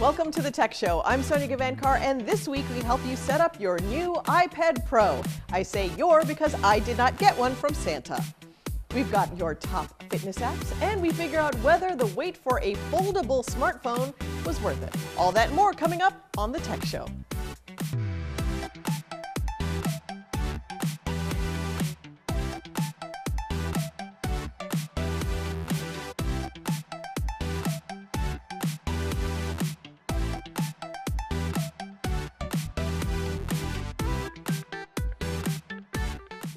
Welcome to the Tech Show. I'm Sonia Gavankar, and this week we help you set up your new iPad Pro. I say your because I did not get one from Santa. We've got your top fitness apps, and we figure out whether the wait for a foldable smartphone was worth it. All that and more coming up on the Tech Show.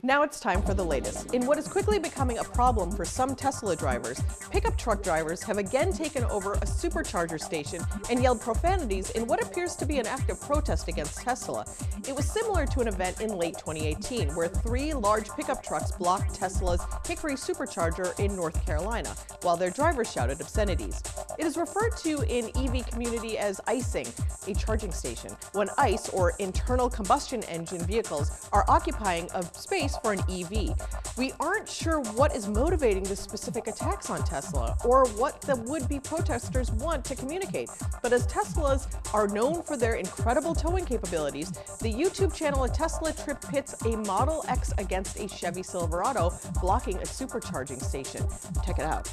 Now it's time for the latest. In what is quickly becoming a problem for some Tesla drivers, pickup truck drivers have again taken over a supercharger station and yelled profanities in what appears to be an act of protest against Tesla. It was similar to an event in late 2018 where 3 large pickup trucks blocked Tesla's Hickory supercharger in North Carolina, while their drivers shouted obscenities. It is referred to in EV community as icing, a charging station, when ICE, or internal combustion engine vehicles, are occupying a space for an EV. We aren't sure what is motivating the specific attacks on Tesla or what the would-be protesters want to communicate. But as Teslas are known for their incredible towing capabilities, the YouTube channel A Tesla Trip pits a Model X against a Chevy Silverado blocking a supercharging station. Check it out.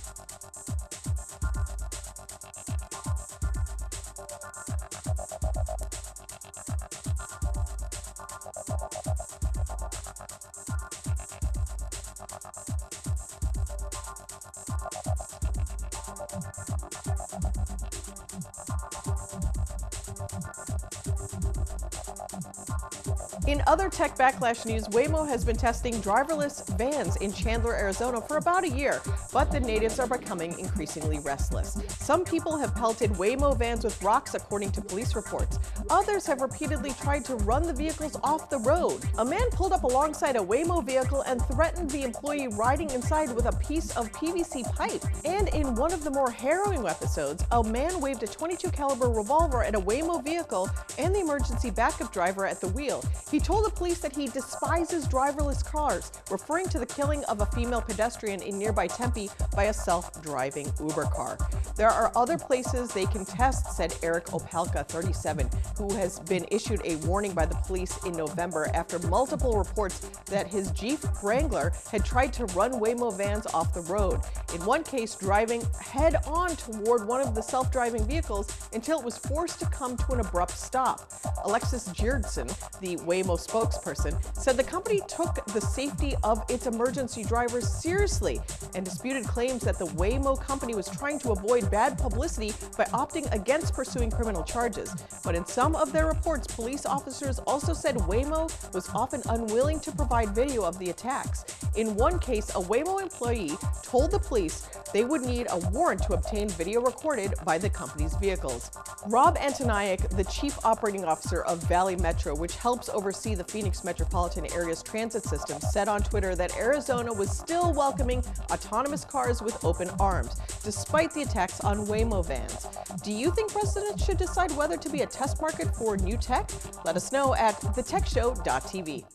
In other tech backlash news, Waymo has been testing driverless vans in Chandler, Arizona for about a year, but the natives are becoming increasingly restless. Some people have pelted Waymo vans with rocks, according to police reports. Others have repeatedly tried to run the vehicles off the road. A man pulled up alongside a Waymo vehicle and threatened the employee riding inside with a piece of PVC pipe. And in one of the more harrowing episodes, a man waved a .22 caliber revolver at a Waymo vehicle and the emergency backup driver at the wheel. He told the police that he despises driverless cars, referring to the killing of a female pedestrian in nearby Tempe by a self-driving Uber car. There are other places they can test, said Eric Opalka, 37, who has been issued a warning by the police in November after multiple reports that his Jeep Wrangler had tried to run Waymo vans off the road. In one case, driving head-on toward one of the self-driving vehicles until it was forced to come to an abrupt stop. Alexis Girdson, the Waymo spokesperson, said the company took the safety of its emergency drivers seriously and disputed claims that the Waymo company was trying to avoid bad publicity by opting against pursuing criminal charges. But in some of their reports, police officers also said Waymo was often unwilling to provide video of the attacks. In one case, a Waymo employee told the police they would need a warrant to obtain video recorded by the company's vehicles. Rob Antoniak, the chief operating officer of Valley Metro, which helps oversee the Phoenix metropolitan area's transit system, said on Twitter that Arizona was still welcoming autonomous cars with open arms, despite the attacks on Waymo vans. Do you think residents should decide whether to be a test market for new tech? Let us know at thetechshow.tv.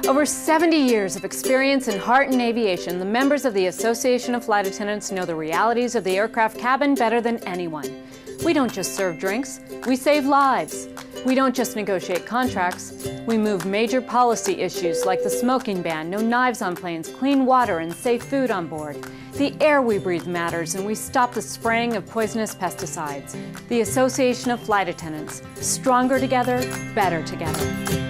Over 70 years of experience in heart and aviation, the members of the Association of Flight Attendants know the realities of the aircraft cabin better than anyone. We don't just serve drinks, we save lives. We don't just negotiate contracts, we move major policy issues like the smoking ban, no knives on planes, clean water, and safe food on board. The air we breathe matters, and we stop the spraying of poisonous pesticides. The Association of Flight Attendants. Stronger together, better together.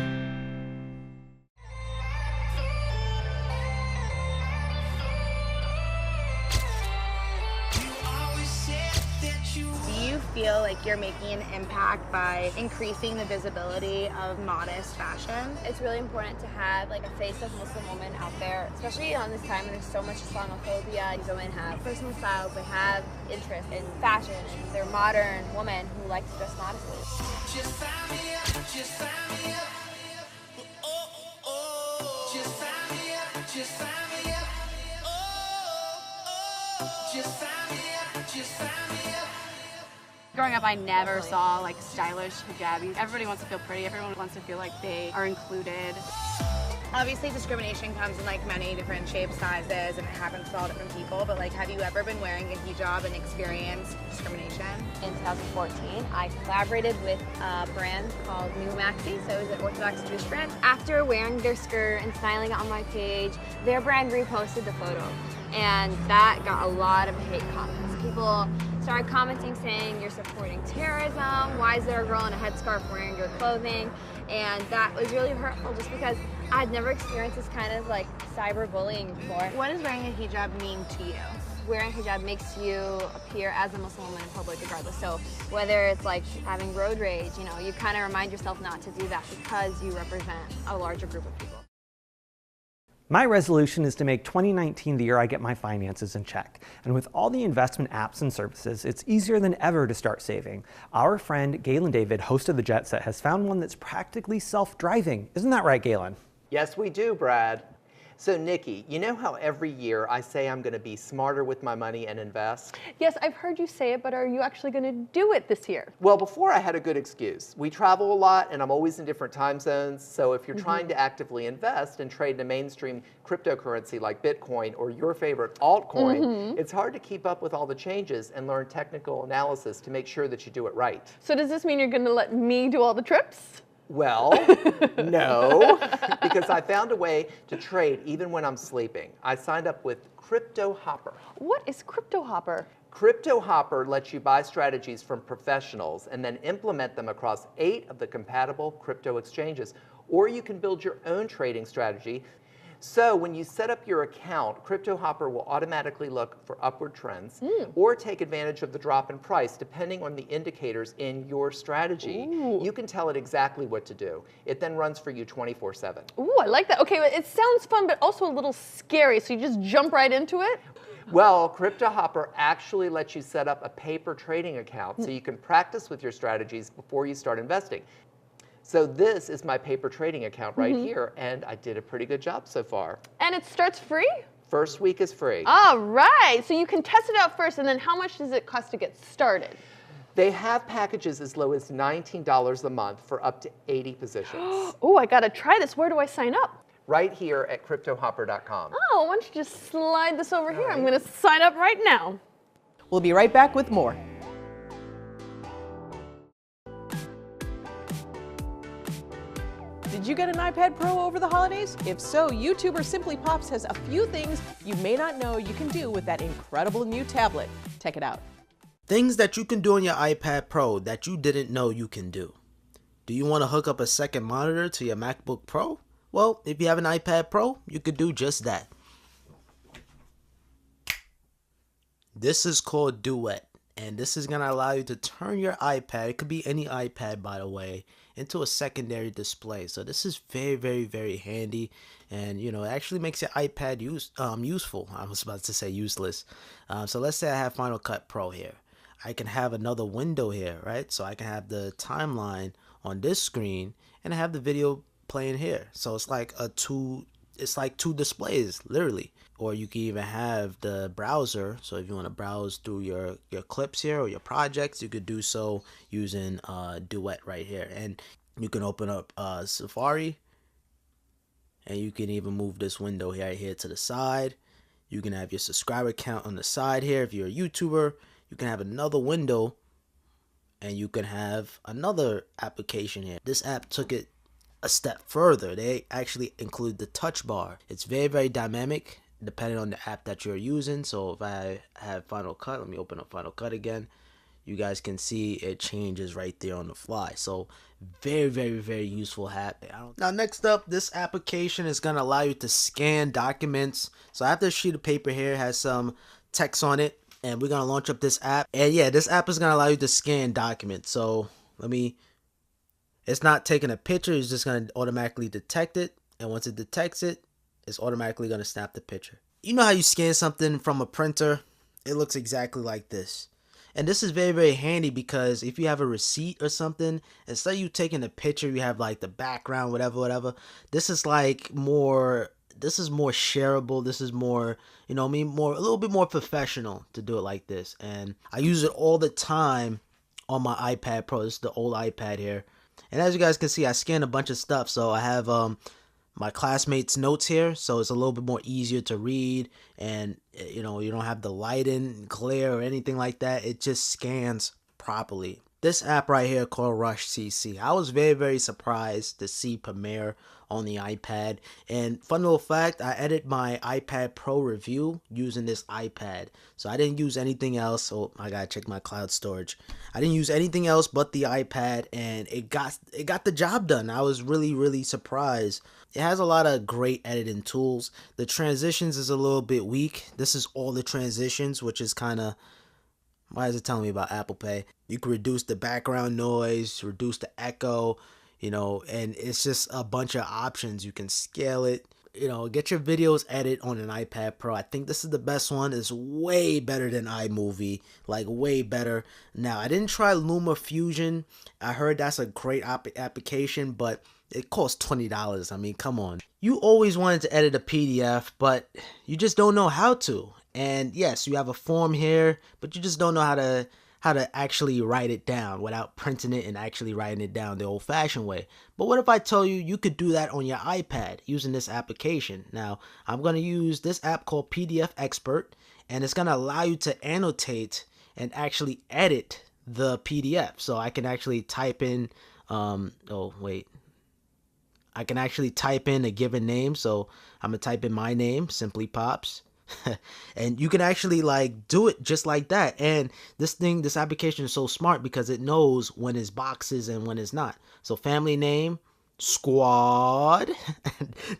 Feel like you're making an impact by increasing the visibility of modest fashion. It's really important to have like a face of Muslim women out there, especially on this time when there's so much Islamophobia. These women have personal styles, they have interest in fashion, and they're modern women who like to dress modestly. Just find me up, just find me up. Oh, oh, oh. Just find me up, just find me up. Oh, oh. Just find me up, just find me up. Growing up, I never saw like stylish hijabis. Everybody wants to feel pretty. Everyone wants to feel like they are included. Obviously, discrimination comes in like many different shapes, sizes, and it happens to all different people. But like, have you ever been wearing a hijab and experienced discrimination? In 2014, I collaborated with a brand called New Maxi, so it was an Orthodox Jewish brand. After wearing their skirt and styling it on my page, their brand reposted the photo, and that got a lot of hate comments. People started commenting saying, you're supporting terrorism, why is there a girl in a headscarf wearing your clothing? And that was really hurtful just because I'd never experienced this kind of like cyberbullying before. What does wearing a hijab mean to you? Wearing hijab makes you appear as a Muslim woman in public regardless. So whether it's like having road rage, you know, you kind of remind yourself not to do that because you represent a larger group of people. My resolution is to make 2019 the year I get my finances in check. And with all the investment apps and services, it's easier than ever to start saving. Our friend Galen David, host of the Jet Set, has found one that's practically self-driving. Isn't that right, Galen? Yes, we do, Brad. So Nikki, you know how every year I say I'm going to be smarter with my money and invest? Yes, I've heard you say it, but are you actually going to do it this year? Well, before I had a good excuse. We travel a lot and I'm always in different time zones. So if you're trying to actively invest and trade in a mainstream cryptocurrency like Bitcoin or your favorite altcoin, it's hard to keep up with all the changes and learn technical analysis to make sure that you do it right. So does this mean you're going to let me do all the trips? Well, no, because I found a way to trade even when I'm sleeping. I signed up with Crypto Hopper. What is Crypto Hopper? Crypto Hopper lets you buy strategies from professionals and then implement them across 8 of the compatible crypto exchanges. Or you can build your own trading strategy. So when you set up your account, Crypto Hopper will automatically look for upward trends or take advantage of the drop in price depending on the indicators in your strategy. You can tell it exactly what to do. It then runs for you 24/7. Ooh, I like that. Okay, it sounds fun, but also a little scary. So you just jump right into it? Well, Crypto Hopper actually lets you set up a paper trading account so you can practice with your strategies before you start investing. So this is my paper trading account right here, and I did a pretty good job so far. And it starts free? First week is free. All right, so you can test it out first, and then how much does it cost to get started? They have packages as low as $19 a month for up to 80 positions. Oh, I gotta try this. Where do I sign up? Right here at cryptohopper.com. Oh, why don't you just slide this over here? I'm gonna sign up right now. We'll be right back with more. Did you get an iPad Pro over the holidays? If so, YouTuber Simply Pops has a few things you may not know you can do with that incredible new tablet. Check it out. Things that you can do on your iPad Pro that you didn't know you can do. Do you want to hook up a second monitor to your MacBook Pro? Well, if you have an iPad Pro, you could do just that. This is called Duet, and this is going to allow you to turn your iPad, it could be any iPad by the way, into a secondary display. So this is very, very, very handy, and you know, it actually makes your iPad useful. I was about to say useless. So let's say I have Final Cut Pro here. I can have another window here, right? So I can have the timeline on this screen and I have the video playing here. So it's like two displays literally. Or you can even have the browser. So if you want to browse through your clips here or your projects, you could do so using Duet right here. And you can open up Safari, and you can even move this window right here to the side. You can have your subscriber count on the side here. If you're a YouTuber, you can have another window, and you can have another application here. This app took it a step further. They actually include the touch bar. It's very, very dynamic depending on the app that you're using. So if I have Final Cut, let me open up Final Cut again. You guys can see it changes right there on the fly. So very, very, very useful app. Now next up, this application is going to allow you to scan documents. So I have this sheet of paper here, has some text on it, and we're going to launch up this app. And yeah, this app is going to allow you to scan documents. So it's not taking a picture, it's just going to automatically detect it. And once it detects it, it's automatically going to snap the picture. You know how you scan something from a printer? It looks exactly like this. And this is very, very handy because if you have a receipt or something, instead of you taking a picture, you have like the background, whatever. This is like more shareable. This is more, you know what I mean, a little bit more professional to do it like this. And I use it all the time on my iPad Pro. This is the old iPad here. And as you guys can see, I scanned a bunch of stuff. So I have my classmates' notes here, so it's a little bit more easier to read, and you don't have the lighting, glare, or anything like that. It just scans properly. This app right here called Rush CC, I was very, very surprised to see Premiere on the iPad. And fun little fact, I edited my iPad Pro review using this iPad. So I didn't use anything else. Oh, I gotta check my cloud storage. I didn't use anything else but the iPad, and it got the job done. I was really, really surprised. It has a lot of great editing tools. The transitions is a little bit weak. This is all the transitions, which is kind of, why is it telling me about Apple Pay? You can reduce the background noise, reduce the echo, and it's just a bunch of options. You can scale it, get your videos edited on an iPad Pro. I think this is the best one. It's way better than iMovie, like way better. Now, I didn't try Luma Fusion. I heard that's a great application, but it costs $20. I mean, come on. You always wanted to edit a PDF, but you just don't know how to. And yes, you have a form here, but you just don't know how to actually write it down without printing it and actually writing it down the old-fashioned way. But what if I tell you you could do that on your iPad using this application? Now, I'm going to use this app called PDF Expert, and it's going to allow you to annotate and actually edit the PDF. So I can actually type in, I can actually type in a given name. So I'm going to type in my name, Simply Pops. And you can actually do it just like that. And this application is so smart because it knows when it's boxes and when it's not. So family name, squad.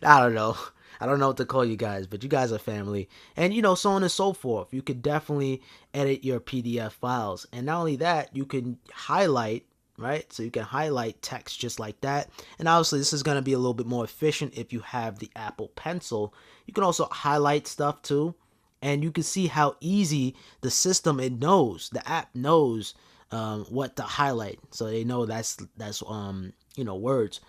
I don't know what to call you guys, but you guys are family. And so on and so forth. You could definitely edit your PDF files. And not only that, you can highlight, right? So you can highlight text just like that. And obviously this is going to be a little bit more efficient if you have the Apple Pencil. You can also highlight stuff too. And you can see how easy the app knows what to highlight. So they know that's words.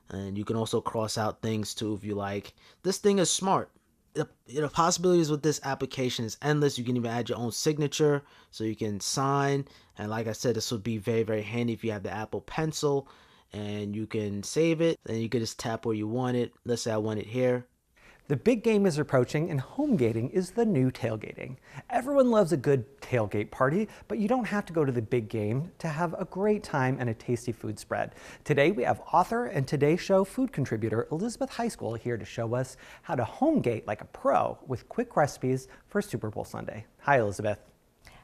And you can also cross out things too if you like. This thing is smart. The possibilities with this application is endless. You can even add your own signature so you can sign. And like I said, this would be very, very handy if you have the Apple Pencil, and you can save it. Then you can just tap where you want it. Let's say I want it here. The big game is approaching, and home gating is the new tailgating. Everyone loves a good tailgate party, but you don't have to go to the big game to have a great time and a tasty food spread. Today we have author and Today Show food contributor Elizabeth Highschool here to show us how to home gate like a pro with quick recipes for Super Bowl Sunday. Hi, Elizabeth.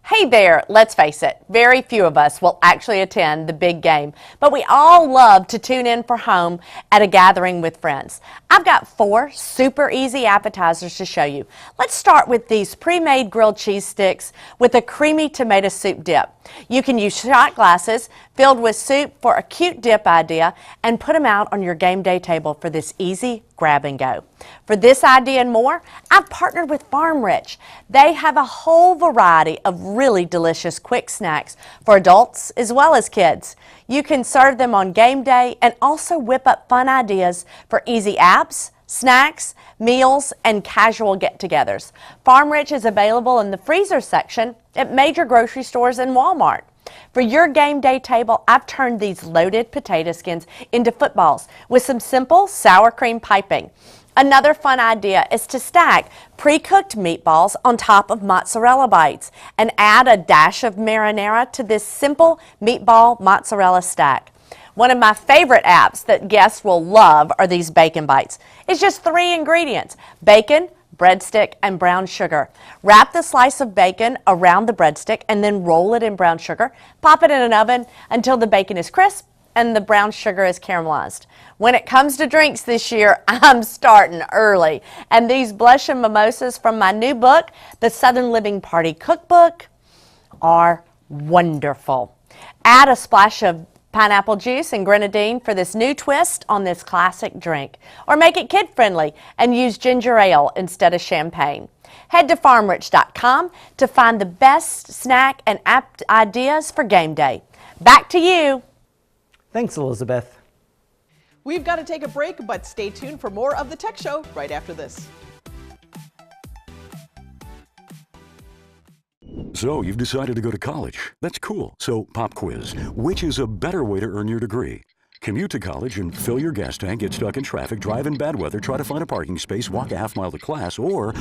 Hey there, let's face it, very few of us will actually attend the big game, but we all love to tune in for home at a gathering with friends. I've got 4 super easy appetizers to show you. Let's start with these pre-made grilled cheese sticks with a creamy tomato soup dip. You can use shot glasses filled with soup for a cute dip idea and put them out on your game day table for this easy grab and go. For this idea and more, I've partnered with Farm Rich. They have a whole variety of really delicious quick snacks for adults as well as kids. You can serve them on game day and also whip up fun ideas for easy apps, snacks, meals, and casual get-togethers. Farm Rich is available in the freezer section at major grocery stores and Walmart. For your game day table, I've turned these loaded potato skins into footballs with some simple sour cream piping. Another fun idea is to stack pre-cooked meatballs on top of mozzarella bites and add a dash of marinara to this simple meatball mozzarella stack. One of my favorite apps that guests will love are these bacon bites. It's just 3 ingredients: bacon, breadstick, and brown sugar. Wrap the slice of bacon around the breadstick and then roll it in brown sugar. Pop it in an oven until the bacon is crisp and the brown sugar is caramelized. When it comes to drinks this year, I'm starting early. And these blush and mimosas from my new book, The Southern Living Party Cookbook, are wonderful. Add a splash of pineapple juice and grenadine for this new twist on this classic drink. Or make it kid-friendly and use ginger ale instead of champagne. Head to farmrich.com to find the best snack and app ideas for game day. Back to you. Thanks, Elizabeth. We've got to take a break, but stay tuned for more of The Tech Show right after this. So you've decided to go to college. That's cool. So pop quiz. Which is a better way to earn your degree? Commute to college and fill your gas tank, get stuck in traffic, drive in bad weather, try to find a parking space, walk a half mile to class, or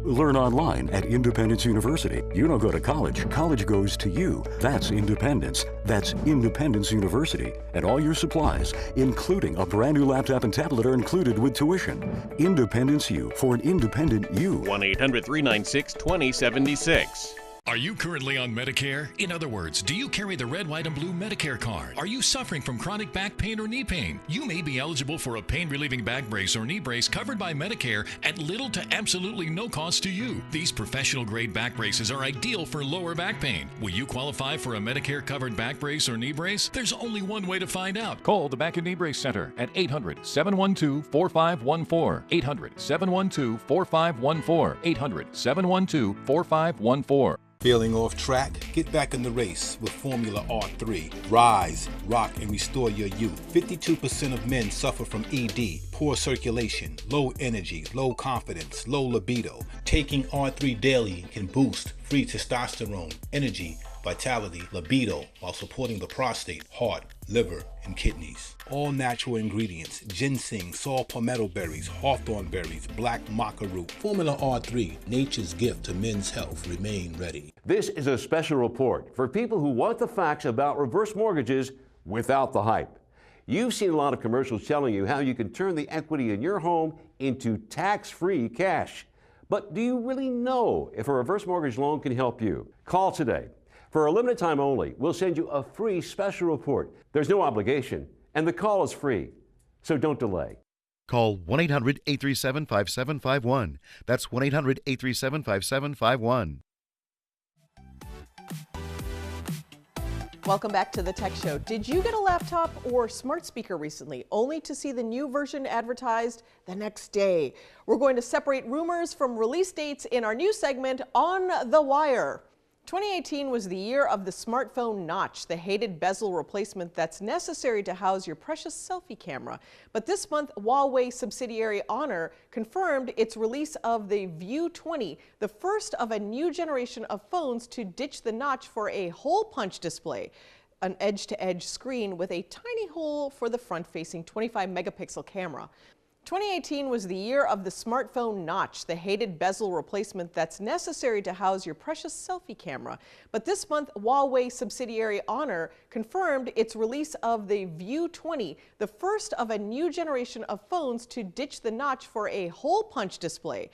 learn online at Independence University. You don't go to college, college goes to you. That's independence. That's Independence University. And all your supplies, including a brand new laptop and tablet, are included with tuition. Independence U, for an independent you. 1-800-396-2076. Are you currently on Medicare? In other words, do you carry the red, white, and blue Medicare card? Are you suffering from chronic back pain or knee pain? You may be eligible for a pain-relieving back brace or knee brace covered by Medicare at little to absolutely no cost to you. These professional-grade back braces are ideal for lower back pain. Will you qualify for a Medicare-covered back brace or knee brace? There's only one way to find out. Call the Back and Knee Brace Center at 800-712-4514. 800-712-4514. 800-712-4514. Feeling off track? Get back in the race with Formula R3. Rise, rock, and restore your youth. 52% of men suffer from ED, poor circulation, low energy, low confidence, low libido. Taking R3 daily can boost free testosterone, energy, vitality, libido, while supporting the prostate, heart, liver, and kidneys. All natural ingredients: ginseng, saw palmetto berries, hawthorn berries, black maca root. Formula R3, nature's gift to men's health. Remain ready. This is a special report for people who want the facts about reverse mortgages without the hype. You've seen a lot of commercials telling you how you can turn the equity in your home into tax-free cash. But do you really know if a reverse mortgage loan can help you? Call today. For a limited time only, we'll send you a free special report. There's no obligation, and the call is free. So don't delay. Call 1-800-837-5751. That's 1-800-837-5751. Welcome back to the Tech Show. Did you get a laptop or smart speaker recently, only to see the new version advertised the next day? We're going to separate rumors from release dates in our new segment, On the Wire. 2018 was the year of the smartphone notch, the hated bezel replacement that's necessary to house your precious selfie camera. But this month, Huawei subsidiary Honor confirmed its release of the View 20, the first of a new generation of phones to ditch the notch for a hole punch display, an edge-to-edge screen with a tiny hole for the front-facing 25-megapixel camera. 2018 was the year of the smartphone notch, the hated bezel replacement that's necessary to house your precious selfie camera. But this month, Huawei subsidiary Honor confirmed its release of the View 20, the first of a new generation of phones to ditch the notch for a hole punch display,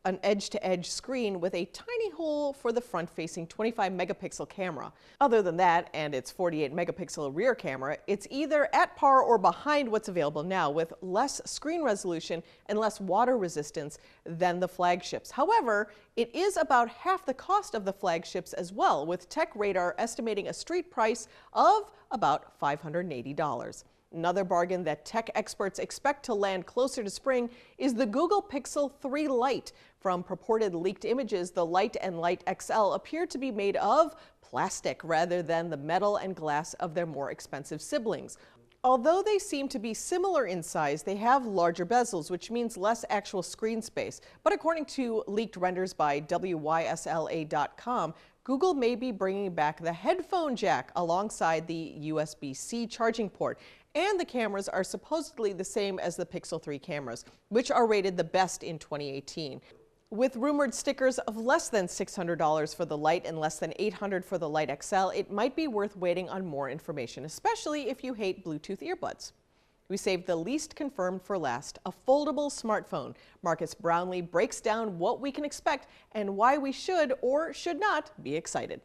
an edge-to-edge screen with a tiny hole for the front-facing 25-megapixel camera. Other than that, and its 48-megapixel rear camera, it's either at par or behind what's available now, with less screen resolution and less water resistance than the flagships. However, it is about half the cost of the flagships as well, with Tech Radar estimating a street price of about $580. Another bargain that tech experts expect to land closer to spring is the Google Pixel 3 Lite. From purported leaked images, the Lite and Lite XL appear to be made of plastic rather than the metal and glass of their more expensive siblings. Although they seem to be similar in size, they have larger bezels, which means less actual screen space. But according to leaked renders by WYSLA.com, Google may be bringing back the headphone jack alongside the USB-C charging port. And the cameras are supposedly the same as the Pixel 3 cameras, which are rated the best in 2018. With rumored stickers of less than $600 for the Lite and less than $800 for the Lite XL, it might be worth waiting on more information, especially if you hate Bluetooth earbuds. We saved the least confirmed for last, a foldable smartphone. Marcus Brownlee breaks down what we can expect and why we should or should not be excited.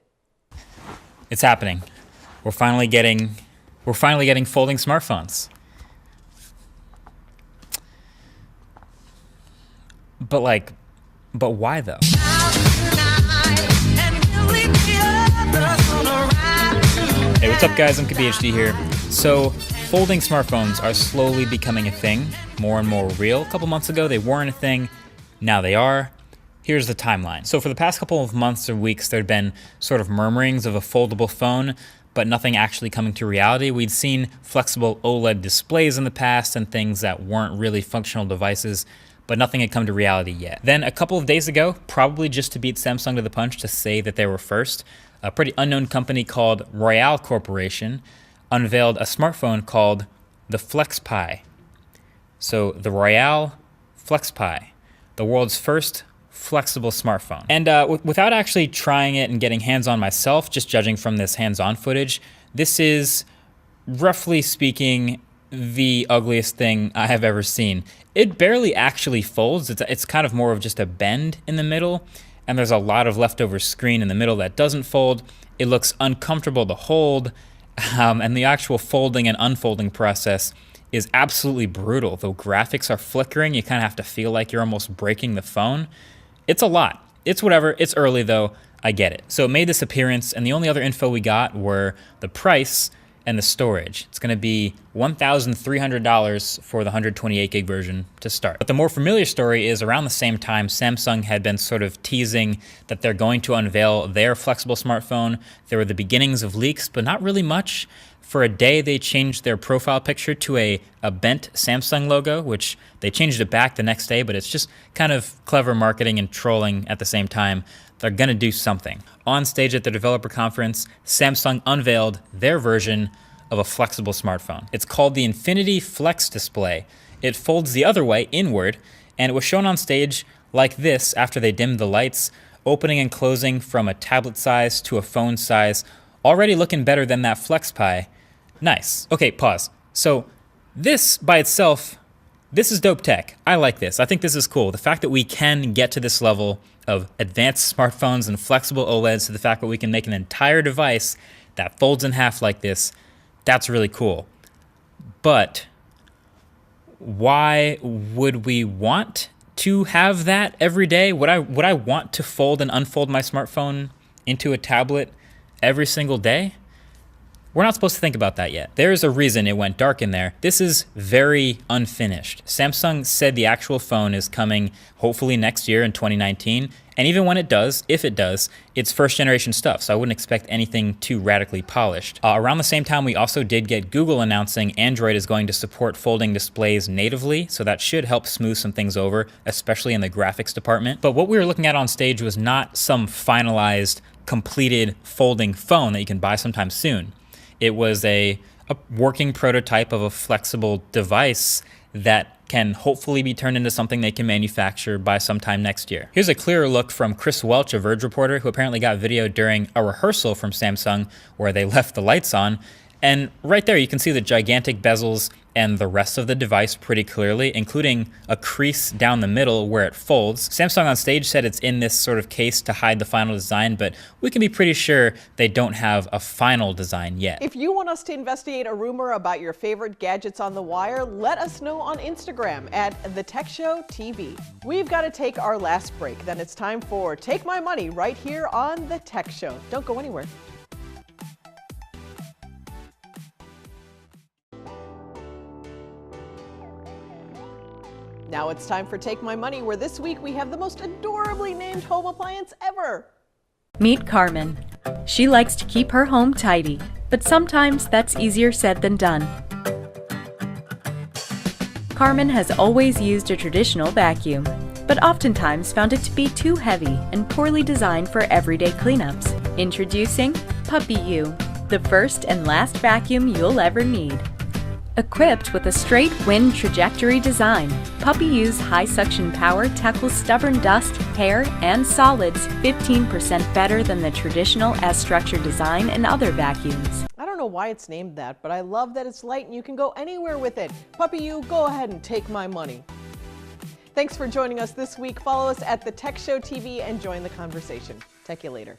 It's happening. We're finally getting folding smartphones. But why though? Hey, what's up guys? I'm KBHD here. So, folding smartphones are slowly becoming a thing, more and more real. A couple months ago they weren't a thing, now they are. Here's the timeline. So for the past couple of months or weeks, there'd been sort of murmurings of a foldable phone, but nothing actually coming to reality. We'd seen flexible OLED displays in the past and things that weren't really functional devices, but nothing had come to reality yet. Then a couple of days ago, probably just to beat Samsung to the punch to say that they were first, a pretty unknown company called Royale Corporation unveiled a smartphone called the FlexPi. So the Royale FlexPi, the world's first flexible smartphone. And without actually trying it and getting hands-on myself, just judging from this hands-on footage, this is, roughly speaking, the ugliest thing I have ever seen. It barely actually folds. It's kind of more of just a bend in the middle, and there's a lot of leftover screen in the middle that doesn't fold. It looks uncomfortable to hold, and the actual folding and unfolding process is absolutely brutal. The graphics are flickering. You kind of have to feel like you're almost breaking the phone. It's a lot. It's whatever. It's early though. I get it. So it made this appearance, and the only other info we got were the price and the storage. It's going to be $1,300 for the 128 gig version to start. But the more familiar story is around the same time, Samsung had been sort of teasing that they're going to unveil their flexible smartphone. There were the beginnings of leaks, but not really much. For a day, they changed their profile picture to a bent Samsung logo, which they changed it back the next day, but it's just kind of clever marketing and trolling at the same time. They're gonna do something. On stage at the developer conference, Samsung unveiled their version of a flexible smartphone. It's called the Infinity Flex Display. It folds the other way, inward, and it was shown on stage like this after they dimmed the lights, opening and closing from a tablet size to a phone size, already looking better than that FlexPi. Nice. Okay, pause. So this by itself, this is dope tech. I like this. I think this is cool. The fact that we can get to this level of advanced smartphones and flexible OLEDs, to the fact that we can make an entire device that folds in half like this, that's really cool. But why would we want to have that every day? Would I want to fold and unfold my smartphone into a tablet every single day? We're not supposed to think about that yet. There is a reason it went dark in there. This is very unfinished. Samsung said the actual phone is coming hopefully next year in 2019. And even when it does, if it does, it's first generation stuff. So I wouldn't expect anything too radically polished. Around the same time, we also did get Google announcing Android is going to support folding displays natively. So that should help smooth some things over, especially in the graphics department. But what we were looking at on stage was not some finalized, completed folding phone that you can buy sometime soon. It was a working prototype of a flexible device that can hopefully be turned into something they can manufacture by sometime next year. Here's a clearer look from Chris Welch, a Verge reporter, who apparently got video during a rehearsal from Samsung where they left the lights on. And right there, you can see the gigantic bezels and the rest of the device pretty clearly, including a crease down the middle where it folds. Samsung on stage said it's in this sort of case to hide the final design, but we can be pretty sure they don't have a final design yet. If you want us to investigate a rumor about your favorite gadgets on the wire, let us know on Instagram at The Tech Show TV. We've got to take our last break. Then it's time for Take My Money right here on The Tech Show. Don't go anywhere. Now it's time for Take My Money, where this week we have the most adorably named home appliance ever. Meet Carmen. She likes to keep her home tidy, but sometimes that's easier said than done. Carmen has always used a traditional vacuum, but oftentimes found it to be too heavy and poorly designed for everyday cleanups. Introducing Puppy U, the first and last vacuum you'll ever need. Equipped with a straight wind trajectory design, Puppy U's high suction power tackles stubborn dust, hair, and solids 15% better than the traditional S-structure design in other vacuums. I don't know why it's named that, but I love that it's light and you can go anywhere with it. Puppy U, go ahead and take my money. Thanks for joining us this week. Follow us at The Tech Show TV and join the conversation. Tech you later.